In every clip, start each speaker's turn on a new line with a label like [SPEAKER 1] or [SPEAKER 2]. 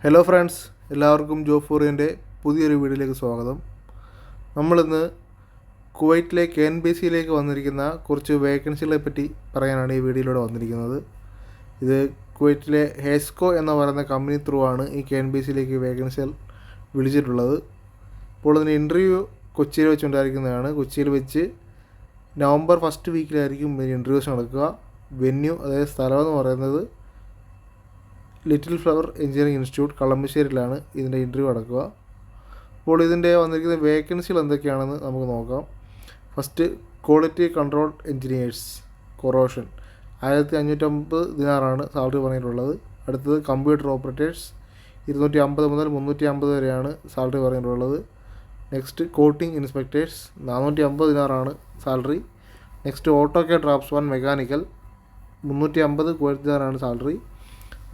[SPEAKER 1] Hello friends, എല്ലാവർക്കും job ഫോറിൻ്റെ പുതിയൊരു വീഡിയോയിലേക്ക് സ്വാഗതം. നമ്മളിന്ന് കുവൈറ്റിലെ KNBCയിലേക്ക് വന്നിരിക്കുന്ന കുറച്ച് വേക്കൻസികളെ പറ്റി പറയാനാണ് ഈ വീഡിയോയിലൂടെ വന്നിരിക്കുന്നത്. ഇത് കുവൈറ്റിലെ ഹെസ്കോ എന്ന് പറയുന്ന കമ്പനി ത്രൂ ആണ് ഈ KNBCയിലേക്ക് വേക്കൻസികൾ വിളിച്ചിട്ടുള്ളത്. ഇപ്പോൾ ഇതിന് ഇൻ്റർവ്യൂ കൊച്ചിയിൽ വെച്ചുണ്ടായിരിക്കുന്നതാണ്. കൊച്ചിയിൽ വെച്ച് നവംബർ ഫസ്റ്റ് വീക്കിലായിരിക്കും ഇൻ്റർവ്യൂസ് നടക്കുക. വെന്യൂ, അതായത് സ്ഥലമെന്ന് പറയുന്നത് ലിറ്റിൽ ഫ്ലവർ എഞ്ചിനീയറിംഗ് ഇൻസ്റ്റിറ്റ്യൂട്ട് കളമശ്ശേരിയിലാണ് ഇതിൻ്റെ ഇൻ്റർവ്യൂ നടക്കുക. അപ്പോൾ ഇതിൻ്റെ വന്നിരിക്കുന്ന വേക്കൻസികൾ എന്തൊക്കെയാണെന്ന് നമുക്ക് നോക്കാം. First, quality control engineers corrosion 1550 ദിനാറാണ് സാലറി പറഞ്ഞിട്ടുള്ളത്. അടുത്തത് കമ്പ്യൂട്ടർ ഓപ്പറേറ്റേഴ്സ് 250 മുതൽ 350 വരെയാണ് സാലറി പറഞ്ഞിട്ടുള്ളത്. നെക്സ്റ്റ്, കോട്ടിംഗ് ഇൻസ്പെക്ടേഴ്സ് 450 ദിനാറാണ് സാലറി. നെക്സ്റ്റ്, ഓട്ടോ കെ ഡ്രാഫ്റ്റ്സ്മാൻ മെക്കാനിക്കൽ 350 കുവൈറ്റ് ദിനാറാണ് സാലറി.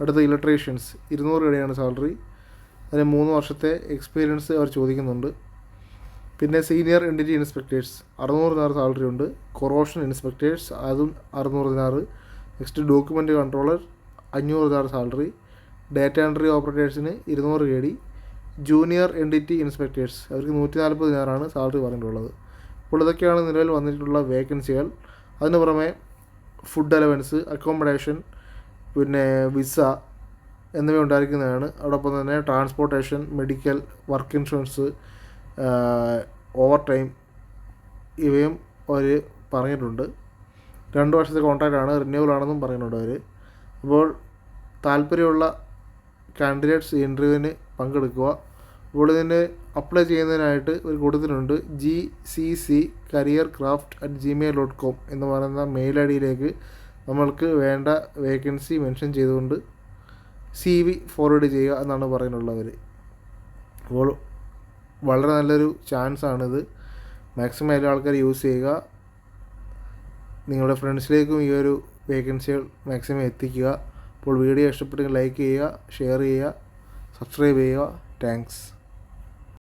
[SPEAKER 1] അടുത്ത, ഇലക്ട്രീഷ്യൻസ് 200 രൂപയാണ് സാലറി. അതിന് 3 വർഷത്തെ എക്സ്പീരിയൻസ് അവർ ചോദിക്കുന്നുണ്ട്. പിന്നെ സീനിയർ എൻറ്റിറ്റി ഇൻസ്പെക്ടേഴ്സ് 600 ദിനാർ സാലറി ഉണ്ട്. കൊറോഷൻ ഇൻസ്പെക്ടേഴ്സ് അതും 600 ദിനാർ. നെക്സ്റ്റ്, ഡോക്യുമെൻ്റ് കൺട്രോളർ 500 ദിനാർ സാലറി. ഡാറ്റ എൻട്രി ഓപ്പറേറ്റേഴ്സിന് 200 KD. ജൂനിയർ എൻറ്റിറ്റി ഇൻസ്പെക്ടേഴ്സ് അവർക്ക് 140 ദിനാറാണ് സാലറി പറഞ്ഞിട്ടുള്ളത്. അപ്പോൾ ഇതൊക്കെയാണ് നിലവിൽ വന്നിട്ടുള്ള വേക്കൻസികൾ. അതിന് പുറമെ ഫുഡ് അലവൻസ്, അക്കോമഡേഷൻ, പിന്നെ വിസ എന്നിവ ഉണ്ടായിരിക്കുന്നതാണ്. അതോടൊപ്പം തന്നെ transportation, medical, work insurance, over time ഇവയും അവർ പറഞ്ഞിട്ടുണ്ട്. 2 വർഷത്തെ കോൺട്രാക്റ്റാണ്, റിന്യൂവൽ ആണെന്നും പറയുന്നുണ്ട് അവർ. അപ്പോൾ താല്പര്യമുള്ള കാൻഡിഡേറ്റ്സ് ഇൻ്റർവ്യൂവിന് പങ്കെടുക്കുക. അപ്പോൾ ഇതിന് അപ്ലൈ ചെയ്യുന്നതിനായിട്ട് ഒരു കൊടുത്തിട്ടുണ്ട് gcccareercraft@gmail.com എന്ന് പറയുന്ന മെയിൽ ID നമ്മൾക്ക് വേണ്ട വേക്കൻസി മെൻഷൻ ചെയ്തുകൊണ്ട് CV ഫോർവേഡ് ചെയ്യുക എന്നാണ് പറയുന്നുള്ളവർ. അപ്പോൾ വളരെ നല്ലൊരു ചാൻസാണിത്. മാക്സിമം എല്ലാ ആൾക്കാർ യൂസ് ചെയ്യുക. നിങ്ങളുടെ ഫ്രണ്ട്സിലേക്കും ഈ ഒരു വേക്കൻസികൾ മാക്സിമം എത്തിക്കുക. അപ്പോൾ വീഡിയോ ഇഷ്ടപ്പെട്ടെങ്കിൽ ലൈക്ക് ചെയ്യുക, ഷെയർ ചെയ്യുക, സബ്സ്ക്രൈബ് ചെയ്യുക. താങ്ക്സ്.